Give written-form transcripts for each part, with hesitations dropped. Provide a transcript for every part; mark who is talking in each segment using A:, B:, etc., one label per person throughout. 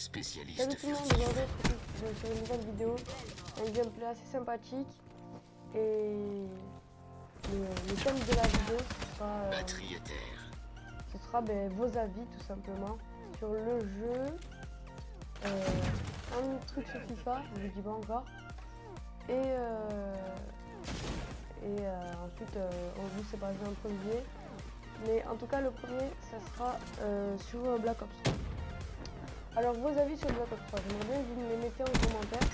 A: Salut tout le monde, aujourd'hui je suis sur une nouvelle vidéo, un gameplay assez sympathique et le thème de la vidéo ce sera vos avis tout simplement sur le jeu, un truc sur FIFA, je ne vous dis pas encore, et ensuite on vous séparera un premier, mais en tout cas le premier ça sera sur Black Ops 3. Alors vos avis sur Black Ops 3, j'aimerais bien que vous me les mettez en commentaire.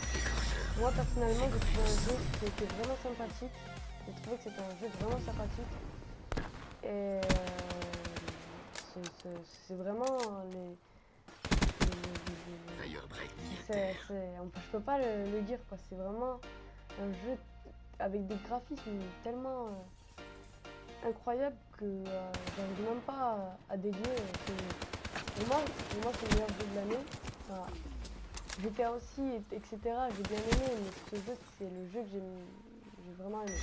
A: Moi personnellement j'ai trouvé un jeu qui était vraiment sympathique. J'ai trouvé que c'était un jeu vraiment sympathique. Et c'est vraiment je peux pas le dire quoi. C'est vraiment un jeu avec des graphismes tellement incroyables que j'arrive même pas à dédier. Pour moi c'est le meilleur jeu de l'année. Enfin, GTA aussi, etc. J'ai bien aimé, mais ce jeu, c'est le jeu que j'ai vraiment aimé.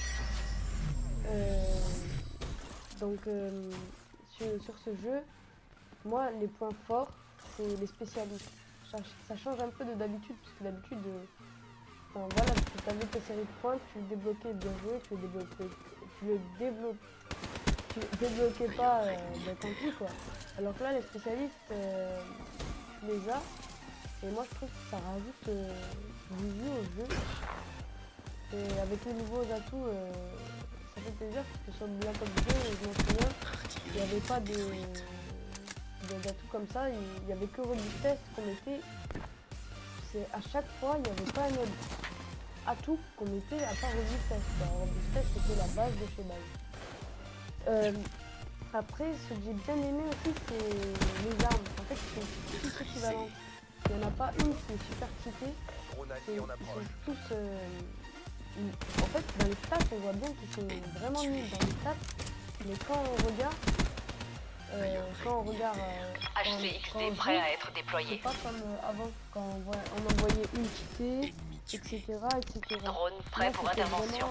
A: Sur ce jeu, moi, les points forts, c'est les spécialistes. Ça change un peu de d'habitude, parce que d'habitude, enfin voilà, tu avais ta série de points, tu le débloquais, bien joué, tu débloquais pas, tant pis quoi. Alors que là, les spécialistes, tu les as. Et moi je trouve que ça rajoute du jeu au jeu. Et avec les nouveaux atouts, ça fait plaisir parce que sur Black Ops 2, je m'en souviens, il n'y avait pas d'atouts comme ça, il n'y avait que robustesse qu'on mettait. À chaque fois, il n'y avait pas un autre atout qu'on mettait à part robustesse. Robustesse c'était la base de chez base. Après, ce que j'ai bien aimé aussi, c'est les armes. En fait, c'est tous équivalents. Il n'y en a pas une qui est super cheatée. Ils sont tous... en fait, dans les stats, on voit bien qu'ils sont vraiment nuls dans les stats. Mais quand on regarde...
B: HCXD prêt à être déployé.
A: C'est pas comme avant, quand on en voyait une cheatée, etc.
B: Drone prêt pour intervention.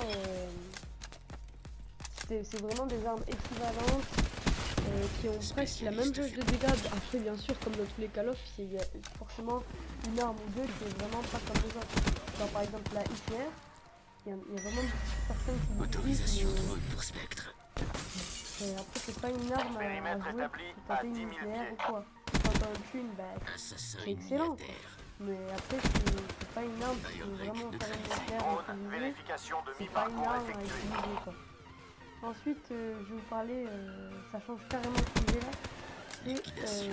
A: C'est vraiment des armes équivalentes. Qui ont presque la même jauge de dégâts. Après, bien sûr, comme dans tous les Call of, il y a forcément une arme ou deux qui est vraiment pas comme les autres. Genre, par exemple, la ICR, il y a vraiment personne qui
C: Autorisation drone pour Spectre.
A: Après, c'est pas une arme à jouer pour taper une ICR ou quoi. Quand t'en tues une, c'est excellent quoi. Mais après, c'est pas une arme qui peut vraiment faire une ICR en c'est pas une arme à utiliser quoi. Ensuite, je vais vous parler, ça change carrément de sujet là, c'est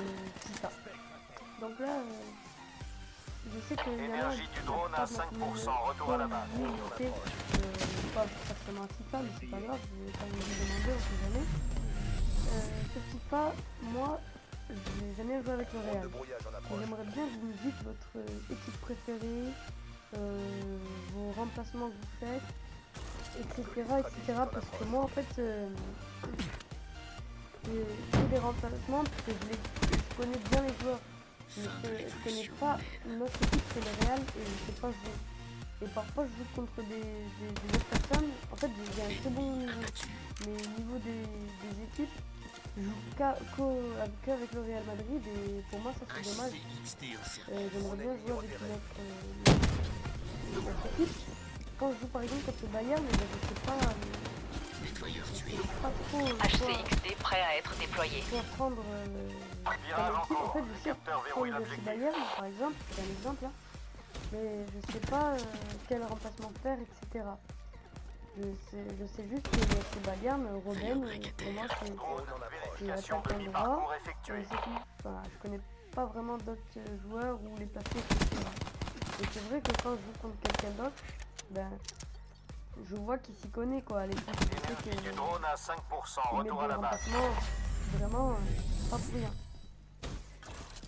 A: FIFA. Donc là, je sais que
D: énergie du drone à 5%, retour à la base.
A: Pas forcément à FIFA, mais c'est pas grave, je vais quand même vous demander, on sait jamais. Sur FIFA, moi, j'ai jamais joué avec le Real. J'aimerais bien que vous me dites votre équipe préférée, vos remplacements que vous faites, etc. Parce que moi en fait j'ai des remplacements parce que je connais bien les joueurs, mais je connais pas notre équipe, c'est le Real, et je sais pas jouer. Et parfois je joue contre des autres personnes. En fait j'ai un très bon niveau, mais au niveau des équipes je joue qu'avec le Real Madrid, et pour moi ça c'est dommage. J'aimerais bien jouer avec notre équipe. Quand je joue par exemple contre le Bayern, je sais pas trop
B: HCXD prêt à être déployé.
A: quoi prendre en fait je sais quand je joue chez Bayern par exemple, c'est un exemple là, mais je sais pas quel remplacement faire, etc. Je sais juste que chez Bayern, Robben, pour moi c'est attaquant droit, c'est tout. Enfin, je connais pas vraiment d'autres joueurs ou les placer, etc. Et c'est vrai que quand je joue contre quelqu'un d'autre, je vois qu'il s'y connaît quoi. Les
D: énergie du drone à 5%, retour à la base.
A: Vraiment pas pour rien.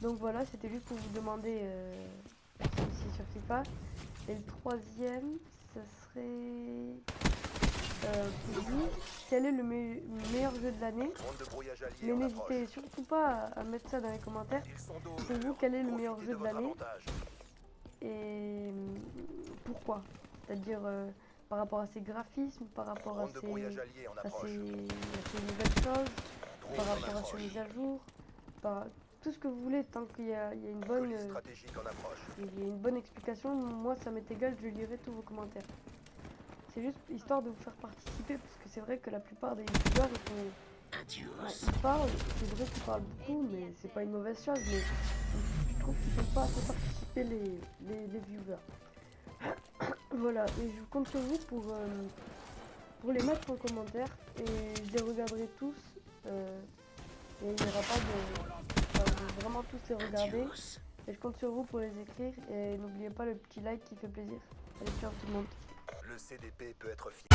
A: Donc voilà, c'était juste pour vous demander si sur FIFA. Et le troisième, ça serait pour vous, quel est le meilleur jeu de l'année. Mais n'hésitez surtout pas à mettre ça dans les commentaires. Pour vous, quel est le meilleur jeu de l'année et pourquoi? C'est-à-dire par rapport à ses graphismes, par rapport à ses nouvelles choses, par rapport à ses mises à jour, tout ce que vous voulez, tant qu'il y a une bonne,
E: Colis stratégique en approche.
A: il y a une bonne explication, moi ça m'est égal, je lirai tous vos commentaires. C'est juste histoire de vous faire participer, parce que c'est vrai que la plupart des youtubeurs, ils parlent, c'est vrai qu'ils parlent beaucoup, mais c'est pas une mauvaise chose, mais je trouve qu'ils font pas assez participer les viewers. Voilà, et je compte sur vous pour les mettre en commentaire, et je les regarderai tous, et il n'y aura pas de... Enfin, je vais vraiment tous les regarder, et je compte sur vous pour les écrire, et n'oubliez pas le petit like qui fait plaisir. Allez, ciao tout le monde.
E: Le CDP peut être fier.